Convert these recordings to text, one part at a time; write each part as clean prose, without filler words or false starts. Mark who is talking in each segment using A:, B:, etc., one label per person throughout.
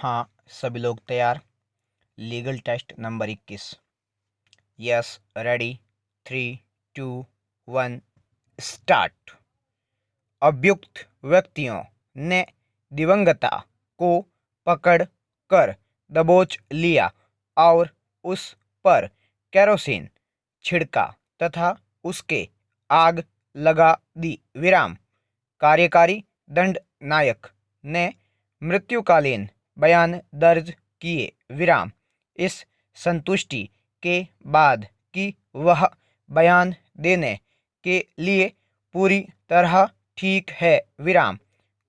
A: हाँ, सभी लोग तैयार। Legal test number 21। Yes, ready. 3, 2, 1 start. अभियुक्त व्यक्तियों ने दिवंगता को पकड़ कर दबोच लिया और उस पर केरोसिन छिड़का तथा उसके आग लगा दी। विराम। कार्यकारी दंडनायक ने मृत्युकालीन बयान दर्ज किए। विराम। इस संतुष्टि के बाद कि वह बयान देने के लिए पूरी तरह ठीक है। विराम।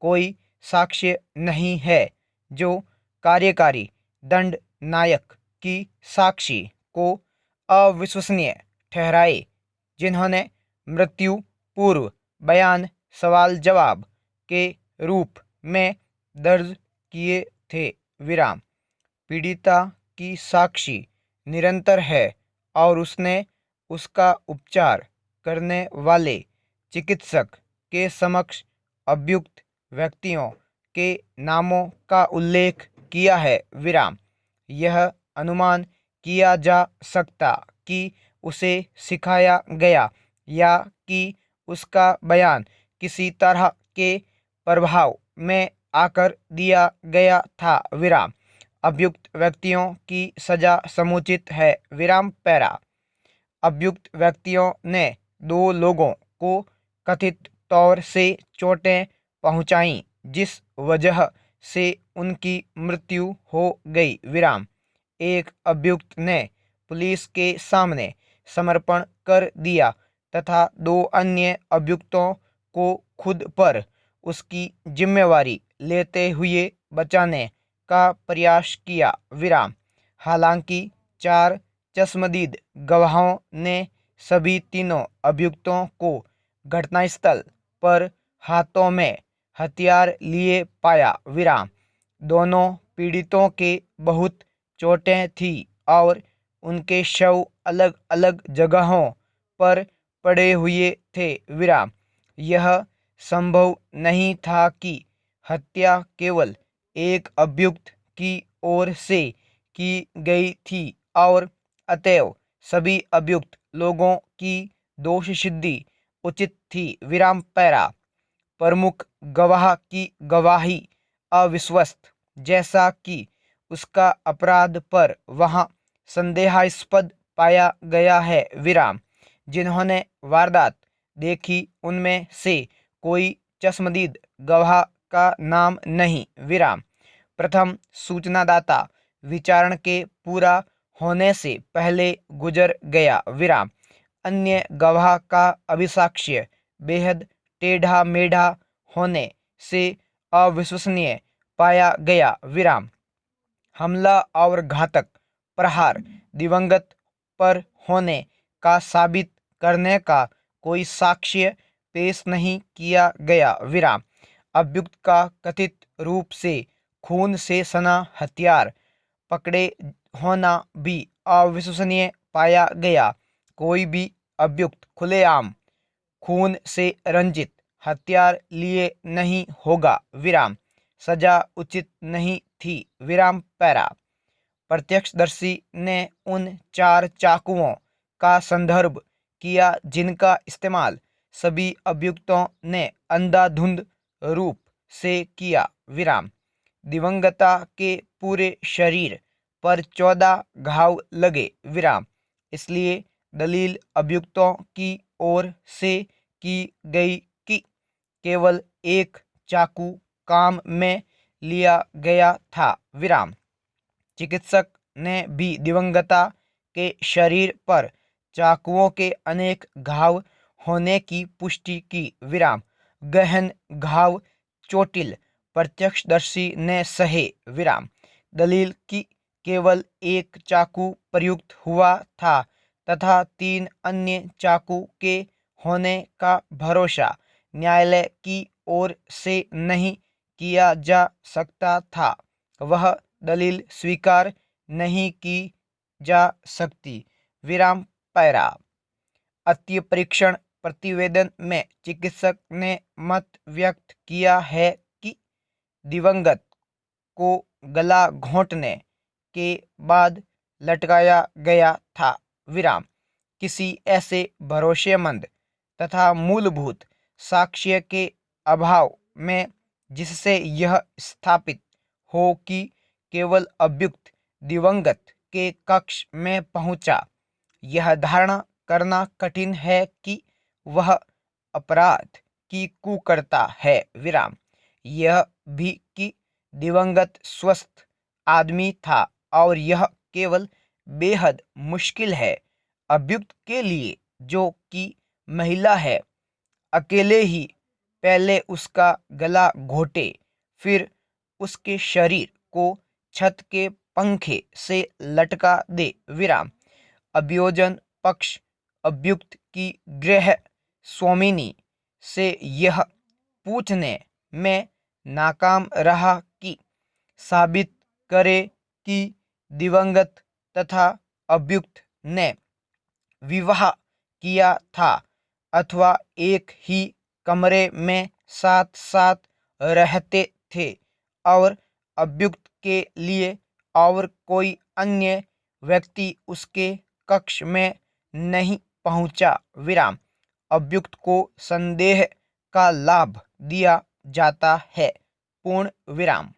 A: कोई साक्ष्य नहीं है जो कार्यकारी दंडनायक की साक्षी को अविश्वसनीय ठहराए, जिन्होंने मृत्यु पूर्व बयान सवाल जवाब के रूप में दर्ज किए थे। विराम। पीड़िता की साक्षी निरंतर है और उसने उसका उपचार करने वाले चिकित्सक के समक्ष अभियुक्त व्यक्तियों के नामों का उल्लेख किया है। विराम। यह अनुमान किया जा सकता कि उसे सिखाया गया या कि उसका बयान किसी तरह के प्रभाव में आकर दिया गया था। विराम। अभियुक्त व्यक्तियों की सजा समुचित है। विराम। पैरा। अभियुक्त व्यक्तियों ने 2 लोगों को कथित तौर से चोटें पहुंचाईं, जिस वजह से उनकी मृत्यु हो गई। विराम। एक अभियुक्त ने पुलिस के सामने समर्पण कर दिया तथा 2 अन्य अभियुक्तों को खुद पर उसकी जिम्मेवारी लेते हुए बचाने का प्रयास किया। विराम। हालांकि 4 चश्मदीद गवाहों ने सभी तीनों अभियुक्तों को घटनास्थल पर हाथों में हथियार लिए पाया। विराम। दोनों पीड़ितों के बहुत चोटें थी और उनके शव अलग अलग जगहों पर पड़े हुए थे। विराम। यह संभव नहीं था कि हत्या केवल एक अभियुक्त की ओर से की गई थी और अतएव सभी अभियुक्त लोगों की दोष सिद्धि उचित थी। विराम। पैरा। प्रमुख गवाह की गवाही अविश्वस्त, जैसा कि उसका अपराध पर वहाँ संदेहास्पद पाया गया है। विराम। जिन्होंने वारदात देखी उनमें से कोई चश्मदीद गवाह का नाम नहीं। विराम। प्रथम सूचनादाता विचारण के पूरा होने से पहले गुजर गया। विराम। अन्य गवाह का अभिसाक्ष्य बेहद टेढ़ा मेढ़ा होने से अविश्वसनीय पाया गया। विराम। हमला और घातक प्रहार दिवंगत पर होने का साबित करने का कोई साक्ष्य पेश नहीं किया गया। विराम। अभियुक्त का कथित रूप से खून से सना हथियार पकड़े होना भी अविश्वसनीय पाया गया। कोई भी अभियुक्त खुलेआम खून से रंजित हथियार लिए नहीं होगा। विराम। सजा उचित नहीं थी। विराम। पैरा। प्रत्यक्षदर्शी ने उन 4 चाकुओं का संदर्भ किया जिनका इस्तेमाल सभी अभियुक्तों ने अंधाधुंध रूप से किया। विराम। दिवंगता के पूरे शरीर पर 14 घाव लगे। विराम। इसलिए दलील अभियुक्तों की ओर से की गई कि केवल एक चाकू काम में लिया गया था। विराम। चिकित्सक ने भी दिवंगता के शरीर पर चाकुओं के अनेक घाव होने की पुष्टि की। विराम। गहन घाव चोटिल प्रत्यक्षदर्शी ने सहे। विराम। दलील कि केवल एक चाकू प्रयुक्त हुआ था तथा 3 अन्य चाकू के होने का भरोसा न्यायालय की ओर से नहीं किया जा सकता था, वह दलील स्वीकार नहीं की जा सकती। विराम। पैरा। अत्यय परीक्षण प्रतिवेदन में चिकित्सक ने मत व्यक्त किया है कि दिवंगत को गला घोंटने के बाद लटकाया गया था। विराम। किसी ऐसे भरोसेमंद तथा मूलभूत साक्ष्य के अभाव में जिससे यह स्थापित हो कि केवल अभियुक्त दिवंगत के कक्ष में पहुंचा, यह धारणा करना कठिन है कि वह अपराध की कुकर्ता है। विराम। यह भी कि दिवंगत स्वस्थ आदमी था और यह केवल बेहद मुश्किल है अभियुक्त के लिए, जो कि महिला है, अकेले ही पहले उसका गला घोंटे फिर उसके शरीर को छत के पंखे से लटका दे। विराम। अभियोजन पक्ष अभियुक्त की गृह स्वामिनी से यह पूछने में नाकाम रहा कि साबित करे कि दिवंगत तथा अभियुक्त ने विवाह किया था अथवा एक ही कमरे में साथ साथ रहते थे और अभियुक्त के लिए और कोई अन्य व्यक्ति उसके कक्ष में नहीं पहुंचा। विराम। अभियुक्त को संदेह का लाभ दिया जाता है। पूर्ण विराम।